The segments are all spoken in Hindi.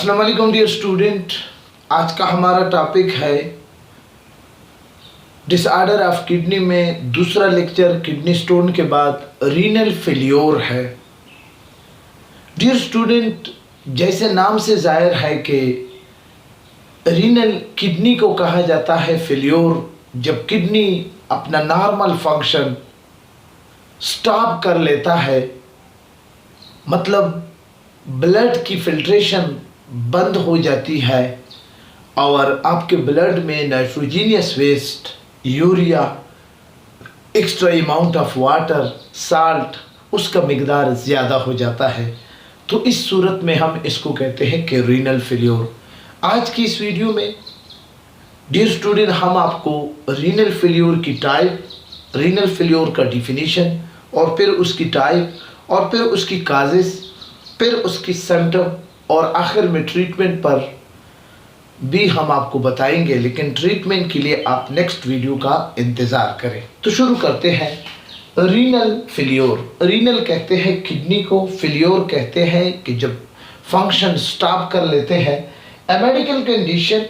अस्सलाम वालेकुम डियर स्टूडेंट। आज का हमारा टॉपिक है डिसऑर्डर ऑफ किडनी में दूसरा लेक्चर किडनी स्टोन के बाद रीनल फेल्योर है। डियर स्टूडेंट, जैसे नाम से जाहिर है कि रीनल किडनी को कहा जाता है फेल्योर जब किडनी अपना नॉर्मल फंक्शन स्टॉप कर लेता है, मतलब ब्लड की फिल्ट्रेशन बंद हो जाती है और आपके ब्लड में nitrogenous waste, urea, extra amount of water, salt, उसका मिकदार ज़्यादा हो जाता है। तो इस सूरत में हम इसको कहते हैं कि रीनल फेल्योर। आज की इस वीडियो में डियर स्टूडेंट हम आपको रीनल फेल्योर की टाइप, रीनल फेल्योर का डिफिनीशन और फिर उसकी टाइप और फिर उसकी काजेस, फिर उसकी सिम्टम और आखिर में ट्रीटमेंट पर भी हम आपको बताएंगे। लेकिन ट्रीटमेंट के लिए आप नेक्स्ट वीडियो का इंतज़ार करें। तो शुरू करते हैं। रीनल फेल्योर, रीनल कहते हैं किडनी को, फेल्योर कहते हैं कि जब फंक्शन स्टॉप कर लेते हैं। A medical condition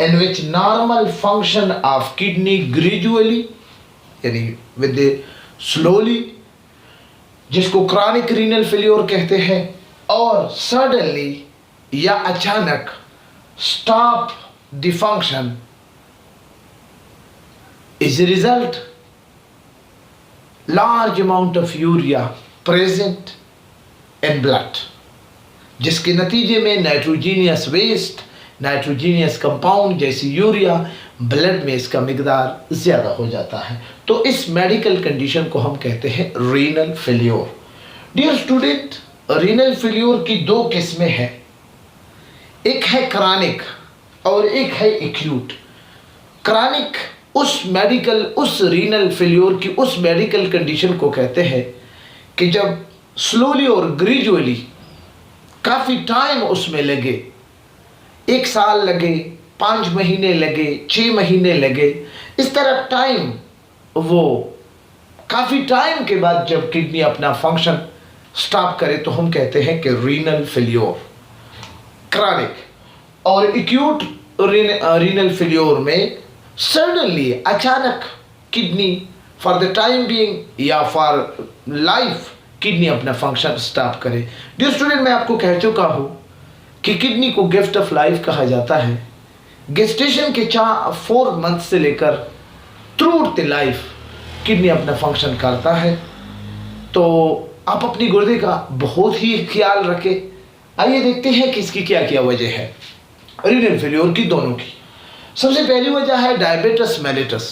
in which normal function of kidney gradually यानी विद स्लोली, जिसको क्रॉनिक रीनल फेल्योर कहते हैं, और सडनली या अचानक stop the function is result large amount of urea present in blood, जिसके नतीजे में नाइट्रोजीनियस वेस्ट, नाइट्रोजीनियस कंपाउंड जैसे यूरिया ब्लड में इसका मिकदार ज़्यादा हो जाता है। तो इस मेडिकल कंडीशन को हम कहते हैं renal failure. Dear student, renal failure की दो किस्में हैं, एक है क्रॉनिक और एक है एक्यूट। क्रॉनिक उस रीनल फेल्योर की उस मेडिकल कंडीशन को कहते हैं कि जब स्लोली और ग्रेजुअली काफ़ी टाइम उसमें लगे, 1 साल लगे, 5 महीने लगे, 6 महीने लगे, इस तरह टाइम, वो काफ़ी टाइम के बाद जब किडनी अपना फंक्शन स्टॉप करे तो हम कहते हैं कि रीनल फेल्योर क्रॉनिक। और एक्यूट रीनल फेल्योर में सडनली अचानक kidney for the time being या फॉर लाइफ किडनी अपना फंक्शन स्टॉप करे। डियर स्टूडेंट, मैं आपको कह चुका हूँ कि किडनी को गिफ्ट ऑफ लाइफ कहा जाता है। गेस्टेशन के 4 मंथ से लेकर थ्रू द लाइफ किडनी अपना फंक्शन करता है। तो आप अपनी गुर्दे का बहुत ही ख्याल रखें। आइए देखते हैं कि इसकी क्या क्या वजह है रीनल फेल्योर की, दोनों की। सबसे पहली वजह है डायबिटिस मेलिटस।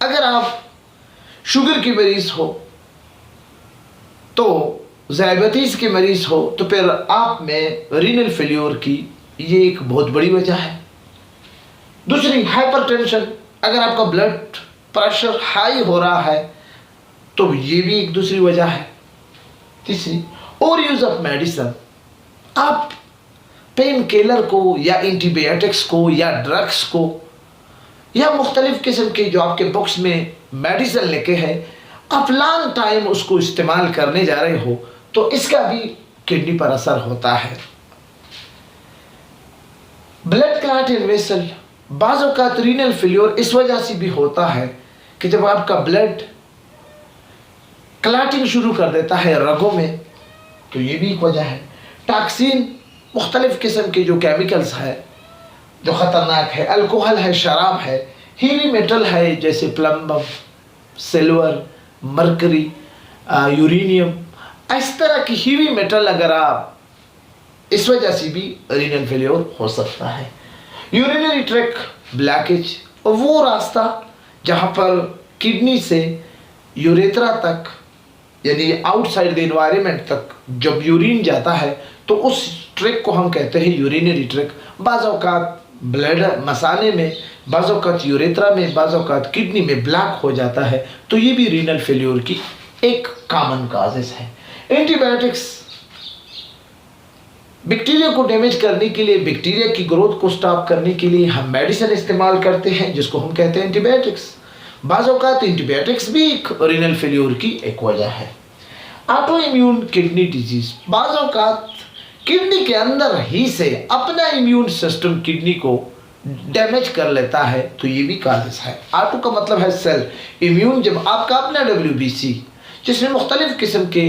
अगर आप शुगर की मरीज हो, तो डायबिटीज़ के मरीज हो, तो फिर आप में रीनल फेल्योर की ये एक बहुत बड़ी वजह है। दूसरी हाइपरटेंशन, अगर आपका ब्लड प्रेशर हाई हो रहा है तो ये भी एक दूसरी वजह है। तीसरी, ओवर यूज ऑफ मेडिसिन, आप पेन किलर को या एंटीबायोटिक्स को या ड्रग्स को या मुख्तलिफ किस्म के जो आपके बुक्स में मेडिसिन लिखे हैं, आप लॉन्ग टाइम उसको इस्तेमाल करने जा रहे हो तो इसका भी किडनी पर असर होता है। ब्लड क्लॉट इन वेसल, बाज़ औक़ात रीनल फेल्योर इस वजह से भी होता है कि जब आपका ब्लड क्लॉटिंग शुरू कर देता है रगों में, तो ये भी एक वजह है। टॉक्सिन, मुख्तलिफ किस्म के जो केमिकल्स है जो ख़तरनाक है, अल्कोहल है, शराब है, हीवी मेटल है जैसे प्लम्बम, सिल्वर, मरकरी, यूरेनियम, इस तरह की हीवी मेटल अगर आप, इस वजह से भी रीनल फेल्योर हो सकता है। यूरिनरी ट्रैक्ट ब्लॉकेज, वो रास्ता जहाँ पर किडनी से यूरेथ्रा तक यानी आउटसाइड द एनवायरनमेंट तक जब यूरिन जाता है तो उस ट्रैक को हम कहते हैं यूरिनरी ट्रैक। बाज़ औक़ात ब्लैडर मसाने में, बाज़ औक़ात यूरेथ्रा में, बाज़ औक़ात किडनी में ब्लॉक हो जाता है, तो ये भी रीनल फेल्योर की एक कॉमन काजेस है। एंटीबायोटिक्स, बैक्टीरिया को डैमेज करने के लिए, बैक्टीरिया की ग्रोथ को स्टॉप करने के लिए हम मेडिसिन इस्तेमाल करते हैं जिसको हम कहते हैं एंटीबायोटिक्स। बाज़ औक़ात एंटीबायोटिक्स भी एक रीनल फेल्योर की एक वजह है। ऑटो इम्यून किडनी डिजीज़, बाज़ औक़ात किडनी के अंदर ही से अपना इम्यून सिस्टम किडनी को डैमेज कर लेता है, तो ये भी काजिज है। ऑटो का मतलब है सेल, इम्यून जब आपका अपना WBC जिसमें मुख्तलिफ किस्म के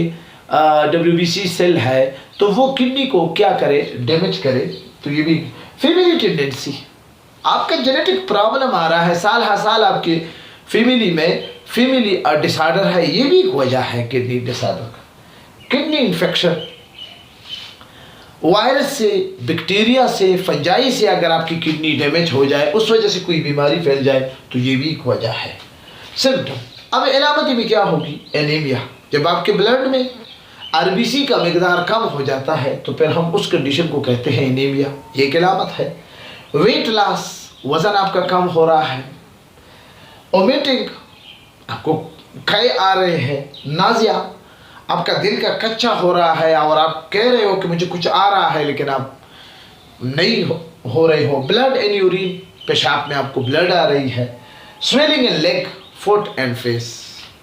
WBC सेल है, तो वो किडनी को क्या करे, डैमेज करे, तो ये भी फैमिली टेंडेंसी, आपका जेनेटिक प्रॉब्लम आ रहा है, साल हर साल आपके फैमिली में फैमिली डिसऑर्डर है, ये भी एक वजह है किडनी डिसऑर्डर का। किडनी इन्फेक्शन वायरस से, बैक्टीरिया से, फंजाई से अगर आपकी किडनी डैमेज हो जाए, उस वजह से कोई बीमारी फैल जाए, तो ये भी एक वजह है। सिम्टम, अब अलामत में क्या होगी, एनीमिया, जब आपके ब्लड में RBC का मिकदार कम हो जाता है, तो फिर हम उस कंडीशन को कहते हैं एनीमिया, ये एक अलामत है। वेट लॉस, वज़न आपका कम हो रहा है। वोमिटिंग, आपको खे आ रहे हैं। नाजिया, आपका दिल का कच्चा हो रहा है और आप कह रहे हो कि मुझे कुछ आ रहा है, लेकिन आप नहीं हो रहे हो। ब्लड इन यूरिन, पेशाब में आपको ब्लड आ रही है। Swelling in leg, foot and face,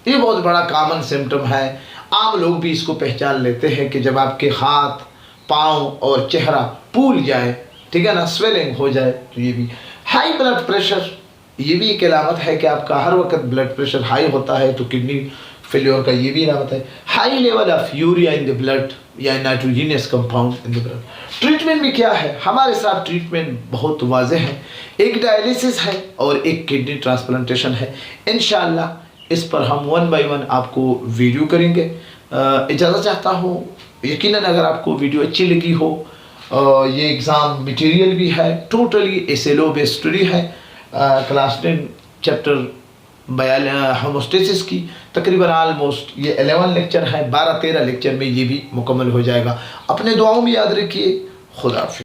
ये बहुत बड़ा कॉमन सिम्टम है, आम लोग भी इसको पहचान लेते हैं कि जब आपके हाथ, पाँव और चेहरा फूल जाए, ठीक है ना, स्वेलिंग हो जाए, तो ये भी। हाई ब्लड प्रेशर, ये भी एक अलामत है कि आपका हर वक्त ब्लड प्रेशर हाई होता है, तो किडनी फेल्योर का ये भी अलामत है। High level of urea in the blood या nitrogenous compound in the blood. Treatment भी क्या है, हमारे साथ ट्रीटमेंट बहुत वाज़ेह है, एक डायलिसिस है और एक किडनी ट्रांसप्लांटेशन है। इंशाअल्लाह इस पर हम 1 बाय 1 आपको वीडियो करेंगे। इजाज़त चाहता हूँ, यकीनन अगर आपको वीडियो अच्छी लगी हो, ये एग्ज़ाम मटेरियल भी है, टोटली SLO बेस्ड स्टडी है। क्लास 10 चैप्टर होमोस्टेसिस की तकरीबन ऑलमोस्ट ये 11 लेक्चर है, 12-13 लेक्चर में ये भी मुकम्मल हो जाएगा। अपने दुआओं में याद रखिए। खुदा हाफिज़।